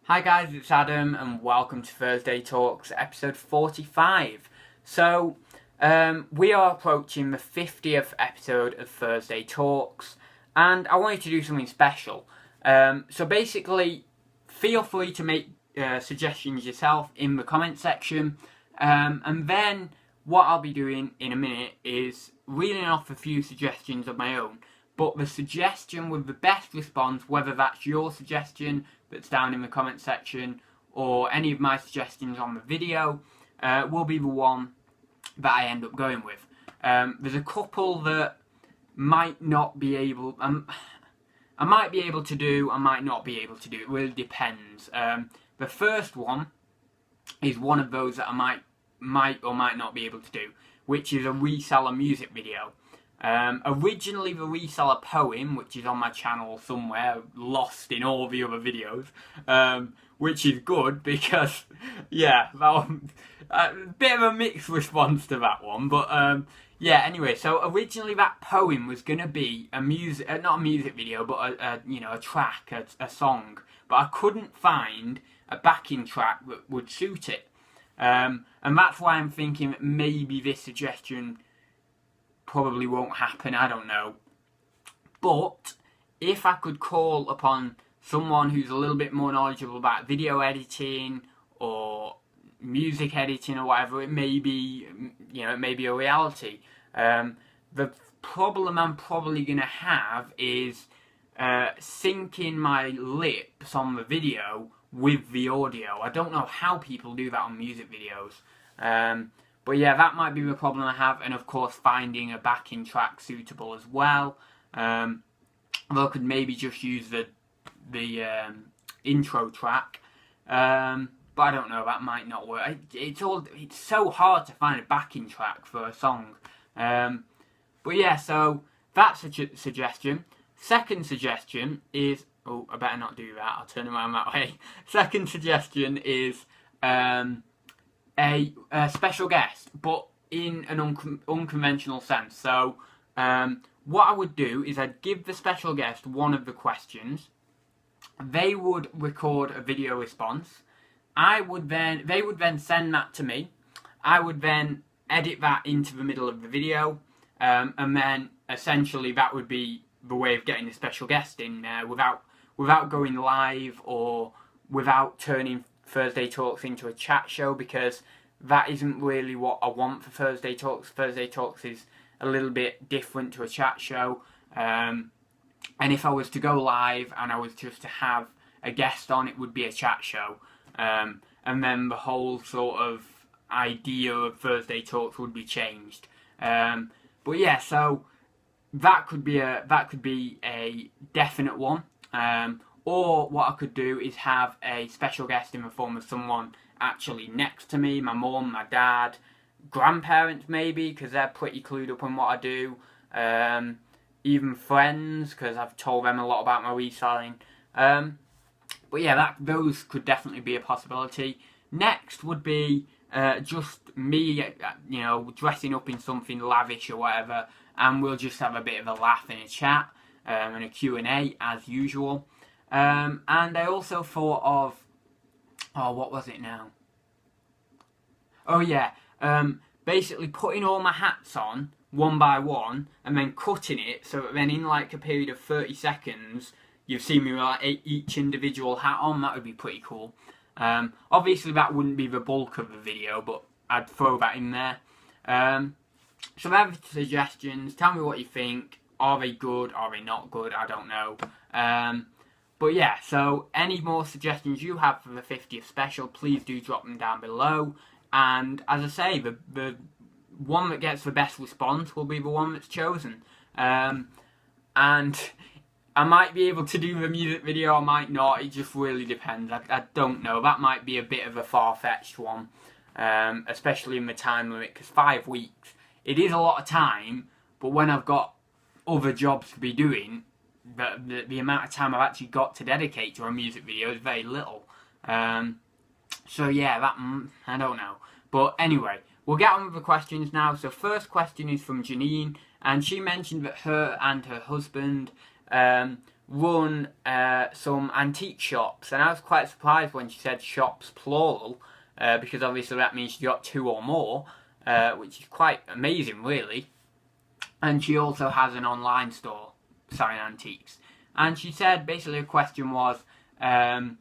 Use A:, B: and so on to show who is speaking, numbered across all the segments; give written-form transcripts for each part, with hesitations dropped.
A: Hi guys, it's Adam and welcome to Thursday Talks, episode 45. So, we are approaching the 50th episode of Thursday Talks and I wanted to do something special. So basically, feel free to make suggestions yourself in the comment section, and then what I'll be doing in a minute is reading off a few suggestions of my own. But the suggestion with the best response, whether that's your suggestion that's down in the comment section or any of my suggestions on the video, will be the one that I end up going with. There's a couple that might not be able, I might be able to do, I might not be able to do, it really depends. The first one is one of those that I might or might not be able to do, which is a reseller music video. Originally the reseller poem, which is on my channel somewhere, lost in all the other videos, which is good because, yeah, that one, a bit of a mixed response to that one, but yeah, anyway, so originally that poem was going to be a music, not a music video, but a track, a song, but I couldn't find a backing track that would suit it, and that's why I'm thinking that maybe this suggestion probably won't happen, I don't know. But if I could call upon someone who's a little bit more knowledgeable about video editing or music editing or whatever, it may be, it may be a reality. The problem I'm probably going to have is syncing my lips on the video with the audio. I don't know how people do that on music videos. But yeah, that might be the problem I have, and of course finding a backing track suitable as well. Although I could maybe just use the intro track, but I don't know, that might not work. It's so hard to find a backing track for a song. But yeah, so that's a suggestion. Second suggestion is, oh, I better not do that, I'll turn around that way. Second suggestion is a special guest, but in an unconventional sense. So what I would do is I'd give the special guest one of the questions. They would record a video response. They would then send that to me. I would then edit that into the middle of the video, and then essentially that would be the way of getting the special guest in there without going live or without turning Thursday Talks into a chat show, because that isn't really what I want for Thursday Talks. Thursday Talks is a little bit different to a chat show, and if I was to go live and I was just to have a guest on, it would be a chat show, and then the whole sort of idea of Thursday Talks would be changed. But yeah, so that could be a definite one. Or what I could do is have a special guest in the form of someone actually next to me, my mum, my dad, grandparents maybe, because they're pretty clued up on what I do, even friends, because I've told them a lot about my reselling. But yeah, those could definitely be a possibility. Next would be just me, dressing up in something lavish or whatever, and we'll just have a bit of a laugh and a chat, and a Q&A as usual. And I also thought of, what was it now? Oh yeah, basically putting all my hats on, one by one, and then cutting it, so that then in like a period of 30 seconds, you've seen me with like each individual hat on. That would be pretty cool. Obviously that wouldn't be the bulk of the video, but I'd throw that in there. So I have suggestions, tell me what you think. Are they good, are they not good, I don't know. But yeah, so any more suggestions you have for the 50th special, please do drop them down below. And as I say, the one that gets the best response will be the one that's chosen. And I might be able to do the music video, I might not, it just really depends. I don't know, that might be a bit of a far-fetched one, especially in the time limit, because 5 weeks, it is a lot of time, but when I've got other jobs to be doing, the amount of time I've actually got to dedicate to a music video is very little. So yeah, I don't know. But anyway, we'll get on with the questions now. So first question is from Janine, and she mentioned that her and her husband run some antique shops, and I was quite surprised when she said shops plural, because obviously that means she got 2 or more, which is quite amazing really. And she also has an online store selling antiques. And she said basically the question was, have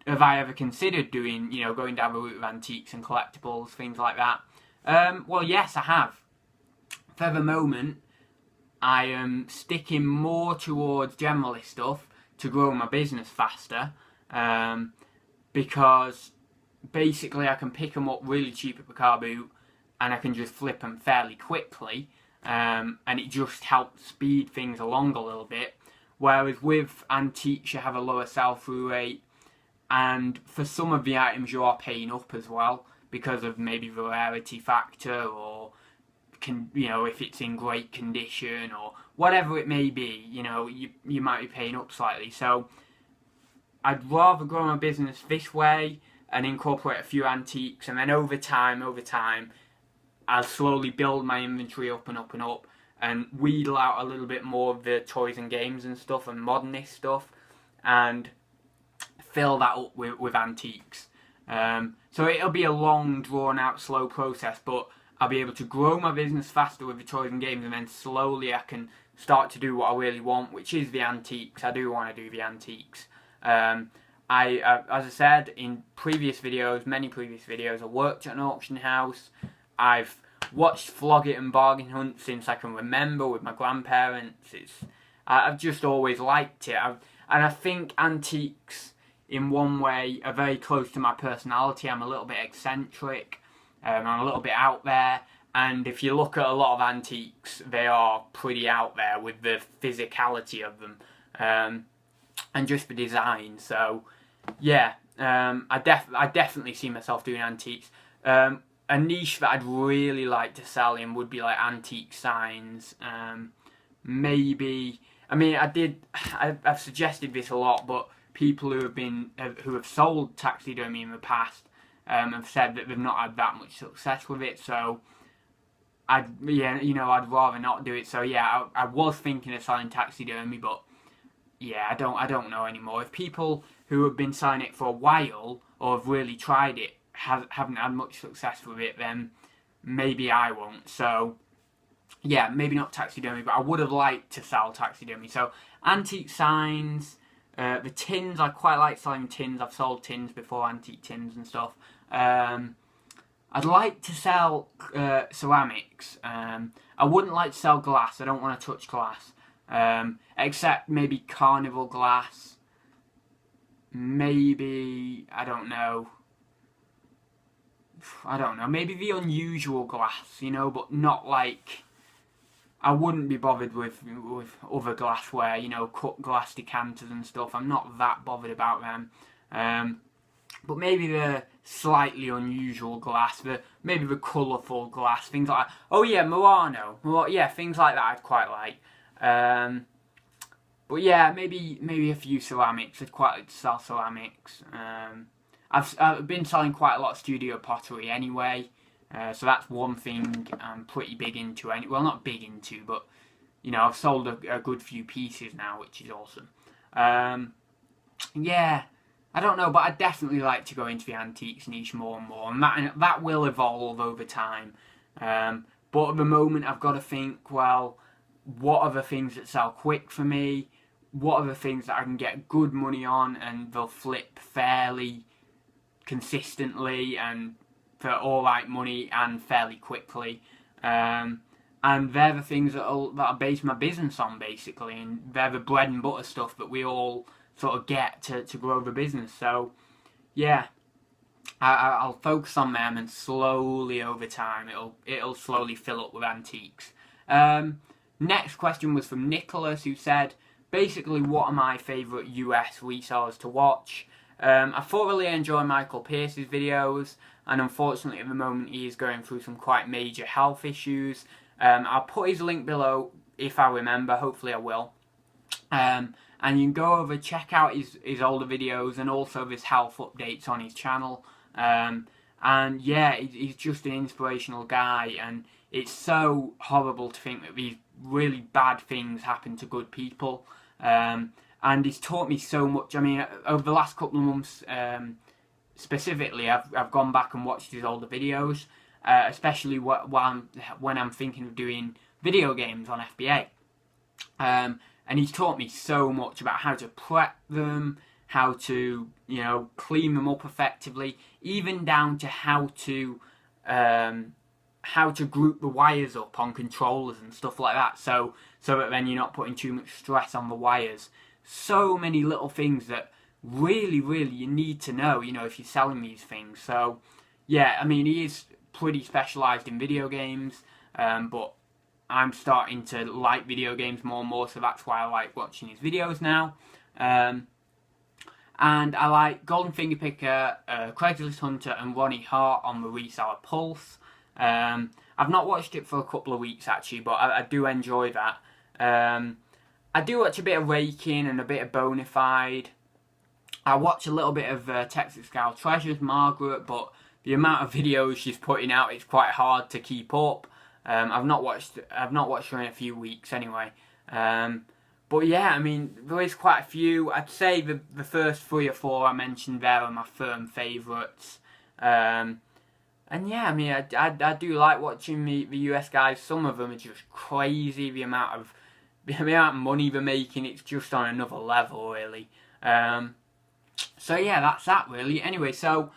A: I ever considered doing, going down the route of antiques and collectibles, things like that? Well, yes, I have. For the moment, I am sticking more towards generalist stuff to grow my business faster, because basically I can pick them up really cheap at the car boot and I can just flip them fairly quickly, and it just helps speed things along a little bit. Whereas with antiques you have a lower sell-through rate, and for some of the items you are paying up as well because of maybe the rarity factor, or if it's in great condition or whatever it may be, you might be paying up slightly. So I'd rather grow my business this way and incorporate a few antiques, and then over time I'll slowly build my inventory up and up and up, and wheedle out a little bit more of the toys and games and stuff and modernist stuff, and fill that up with antiques. So it'll be a long, drawn out, slow process, but I'll be able to grow my business faster with the toys and games, and then slowly I can start to do what I really want, which is the antiques. I do want to do the antiques. As I said in many previous videos, I worked at an auction house. I've watched flog it and bargain hunt since I can remember with my grandparents. I've just always liked it. And I think antiques, in one way, are very close to my personality. I'm a little bit eccentric. I'm a little bit out there, and if you look at a lot of antiques, they are pretty out there with the physicality of them, and just the design. So, yeah, I definitely see myself doing antiques. A niche that I'd really like to sell in would be like antique signs. Maybe, I've suggested this a lot, but people who have sold taxidermy in the past have said that they've not had that much success with it. So I'd rather not do it. So yeah, I was thinking of selling taxidermy, but yeah, I don't know anymore. If people who have been selling it for a while or have really tried it haven't had much success with it, then maybe I won't. So yeah, maybe not taxidermy, but I would have liked to sell taxidermy. So antique signs, the tins, I quite like selling tins. I've sold tins before, antique tins and stuff. I'd like to sell ceramics. I wouldn't like to sell glass. I don't want to touch glass, except maybe carnival glass. Maybe, I don't know, maybe the unusual glass, but not like, I wouldn't be bothered with other glassware, cut glass decanters and stuff. I'm not that bothered about them. But maybe the slightly unusual glass, maybe the colourful glass, things like that. Oh yeah, Murano. Yeah, things like that I'd quite like. But yeah, maybe a few ceramics. I'd quite like to sell ceramics. I've been selling quite a lot of studio pottery anyway. So that's one thing I'm pretty big into. Well, not big into, but I've sold a good few pieces now, which is awesome. Yeah, I don't know, but I'd definitely like to go into the antiques niche more and more, and that will evolve over time. But at the moment, I've got to think, well, what are the things that sell quick for me? What are the things that I can get good money on and they'll flip fairly consistently and for alright money and fairly quickly? And they're the things that I base my business on, basically, and they're the bread and butter stuff that we all sort of get to grow the business. So yeah, I'll focus on them, and slowly over time it'll slowly fill up with antiques. Next question was from Nicholas, who said, basically, what are my favourite US resellers to watch? I thoroughly enjoy Michael Pierce's videos, and unfortunately at the moment he is going through some quite major health issues. I'll put his link below if I remember, hopefully I will. And you can go over, check out his older videos, and also his health updates on his channel. And yeah, he's just an inspirational guy, and it's so horrible to think that these really bad things happen to good people. And and he's taught me so much. I mean, over the last couple of months, specifically, I've gone back and watched his older videos, especially when I'm thinking of doing video games on FBA. And he's taught me so much about how to prep them, how to, you know, clean them up effectively, even down to how to group the wires up on controllers and stuff like that, so that then you're not putting too much stress on the wires. So many little things that really you need to know, you know, if you're selling these things. So yeah, I mean, he is pretty specialised in video games, but I'm starting to like video games more and more, so that's why I like watching his videos now. And I like Golden Finger Picker, Craigslist Hunter, and Ronnie Hart on the Reseller Pulse. I've not watched it for a couple of weeks actually, but I do enjoy that. I do watch a bit of Raking and a bit of Bonafide. I watch a little bit of Texas Gal Treasures, Margaret, but the amount of videos she's putting out, it's quite hard to keep up. I've not watched her in a few weeks anyway. But yeah, I mean, there is quite a few. I'd say the first 3 or 4 I mentioned there are my firm favourites. And yeah, I mean, I do like watching the US guys. Some of them are just crazy. The amount of money they're making, it's just on another level, really. So yeah, that's that really. Anyway, so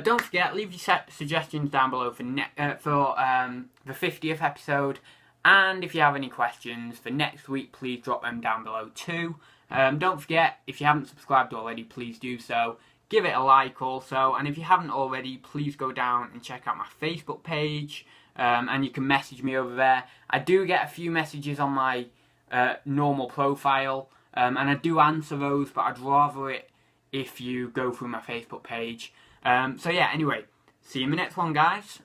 A: don't forget, leave your suggestions down below for the 50th episode. And if you have any questions for next week, please drop them down below too. Don't forget, if you haven't subscribed already, please do so. Give it a like also, and if you haven't already, please go down and check out my Facebook page, and you can message me over there. I do get a few messages on my normal profile, and I do answer those, but I'd rather it if you go through my Facebook page. So yeah, anyway, see you in the next one, guys.